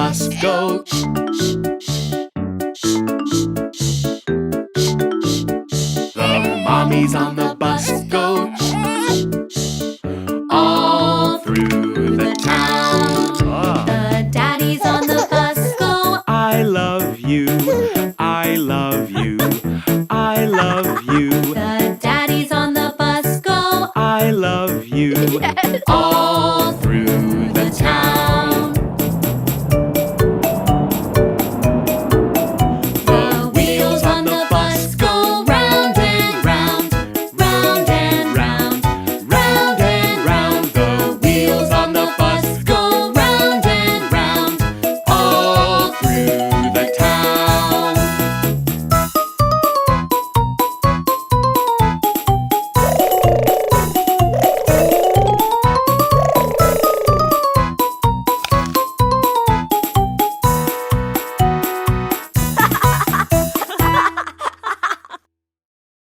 bus go. The mommies on the bus go all through the town. The daddies on the bus go. I love you, I love you, I love you. The daddies on the bus go. I love you. Yes. All